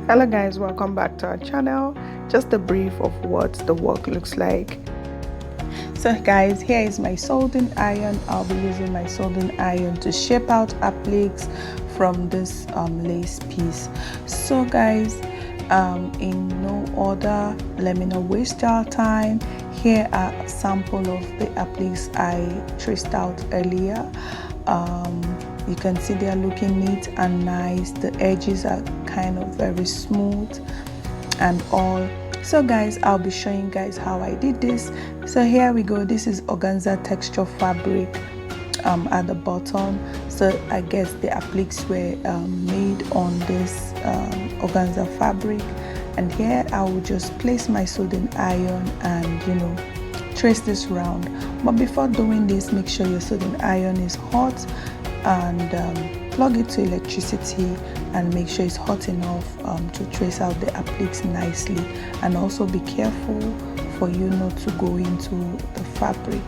Hello guys, welcome back to our channel. Just a brief of what the work looks like. So guys, here is my soldering iron. I'll be using my soldering iron to shape out appliques from this lace piece. So guys, in no order, let me not waste our time. Here are a sample of the appliques I traced out earlier. You can see they are looking neat and nice. The edges are kind of very smooth and all. So guys, I'll be showing you guys how I did this. So here we go. This is organza texture fabric at the bottom. So I guess the appliques were made on this organza fabric. And here I will just place my soldering iron and trace this round. But before doing this, make sure your soldering iron is hot and plug it to electricity and make sure it's hot enough to trace out the appliques nicely. And also be careful for you not to go into the fabric.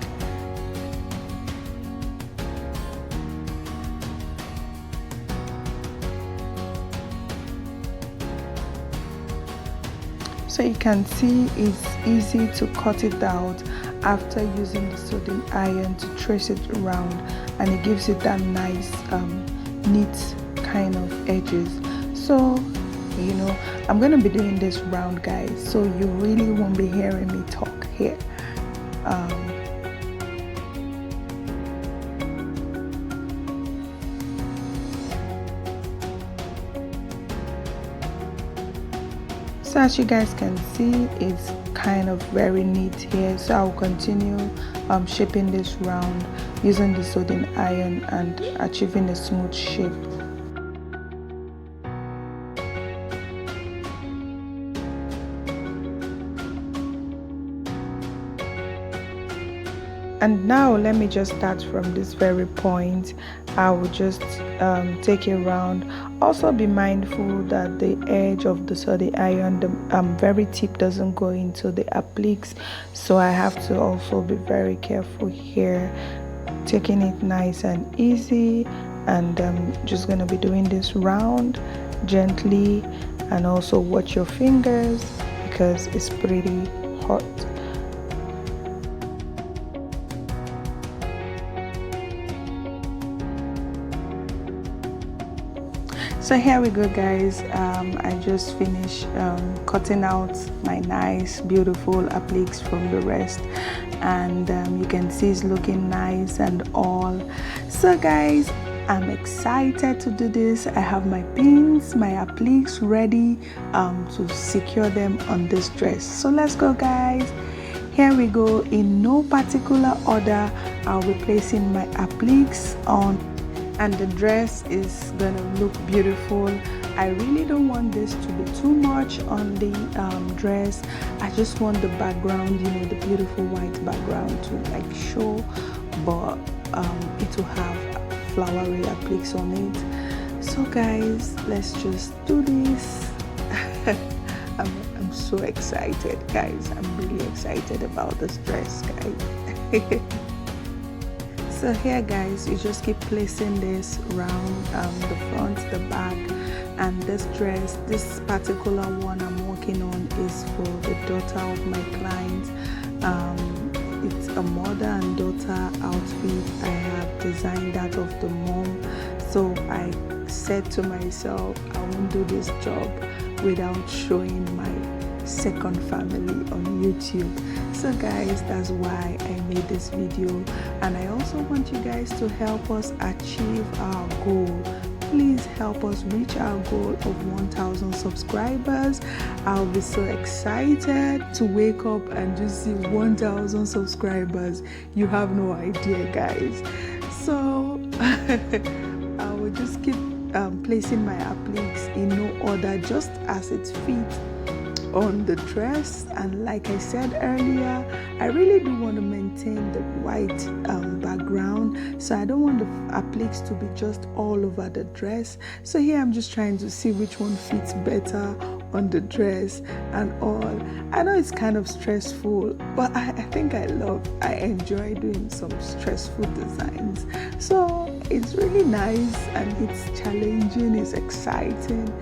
So you can see it's easy to cut it out after using the soldering iron to trace it around, and it gives it that nice neat kind of edges. So I'm gonna be doing this round, guys, so you really won't be hearing me talk here. So as you guys can see, it's kind of very neat here. So I'll continue shaping this round using the soldering iron and achieving a smooth shape. And now let me just start from this very point. I will just take it round. Also be mindful that the edge of the soldering iron, the very tip, doesn't go into the appliques, so I have to also be very careful here, taking it nice and easy. And I'm just gonna be doing this round gently, and also watch your fingers because it's pretty hot. So here we go, guys. I just finished cutting out my nice beautiful appliques from the rest, and you can see it's looking nice and all. So guys, I'm excited to do this. I have my pins, my appliques ready to secure them on this dress. So let's go, guys. Here we go. In no particular order, I'll be placing my appliques on, and the dress is gonna look beautiful. I really don't want this to be too much on the dress. I just want the background, the beautiful white background to like show, but it will have flowery appliques on it. So guys, let's just do this. I'm so excited, guys. I'm really excited about this dress, guys. So here, guys, you just keep placing this around the front, the back, and this dress, this particular one I'm working on, is for the daughter of my client. It's a mother and daughter outfit. I have designed that of the mom. So I said to myself, I won't do this job without showing my second family on YouTube. So guys, that's why I made this video, and I also want you guys to help us achieve our goal. Please help us reach our goal of 1,000 subscribers. I'll be so excited to wake up and just see 1,000 subscribers. You have no idea, guys. So I will just keep placing my appliques in no order, just as it fits on the dress. And like I said earlier, I really do want to maintain the white background, so I don't want the appliques to be just all over the dress. So here I'm just trying to see which one fits better on the dress and all. I know it's kind of stressful, but I think I enjoy doing some stressful designs. So it's really nice and it's challenging, it's exciting.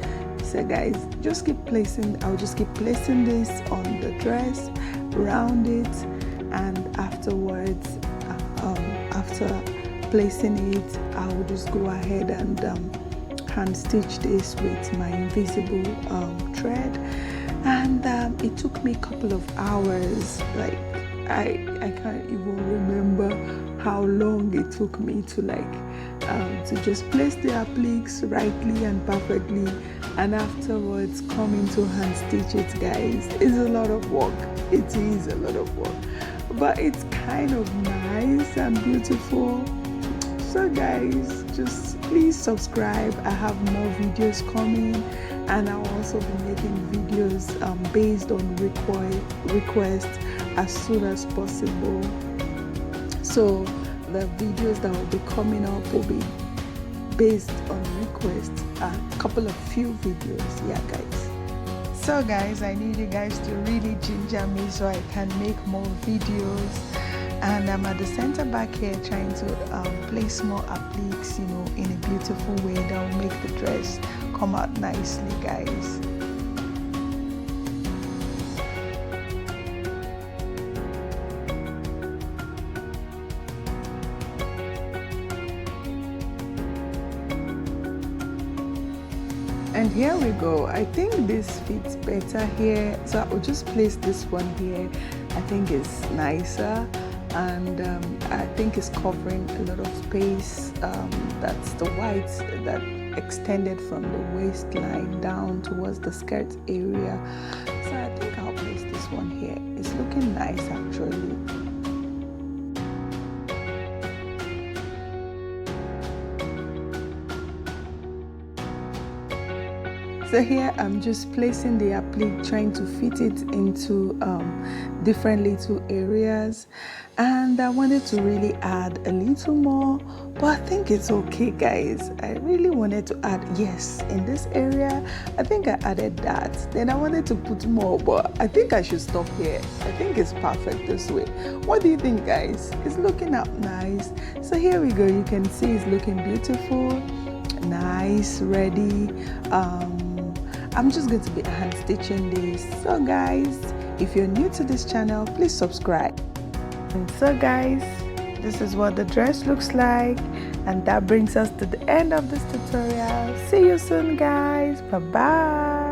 So guys, I'll just keep placing this on the dress, round it, and afterwards, after placing it, I will just go ahead and hand stitch this with my invisible thread. And it took me a couple of hours. Like I can't even remember how long it took me to to just place the appliques rightly and perfectly, and afterwards coming to hand stitch it, guys. It's a lot of work. It is a lot of work, but it's kind of nice and beautiful. So guys, just please subscribe. I have more videos coming, and I'll also be making videos based on requests as soon as possible. So the videos that will be coming up will be based on requests, a couple of few videos. Yeah guys, so guys, I need you guys to really ginger me so I can make more videos. And I'm at the center back here trying to place more appliques, in a beautiful way that will make the dress come out nicely, guys. And here we go. I think this fits better here, so I will just place this one here. I think it's nicer, and I think it's covering a lot of space. That's the white that extended from the waistline down towards the skirt area. So I think I'll place this one here. It's looking nice actually. So here I'm just placing the applique, trying to fit it into different little areas, and I wanted to really add a little more, but I think it's okay, guys. I really wanted to add, yes, in this area I think I added that, then I wanted to put more, but I think I should stop here. I think it's perfect this way. What do you think, guys? It's looking up nice. So here we go. You can see it's looking beautiful, nice, ready. I'm just going to be hand stitching this. So guys, if you're new to this channel, please subscribe. And so guys, this is what the dress looks like, and that brings us to the end of this tutorial. See you soon, guys. Bye bye.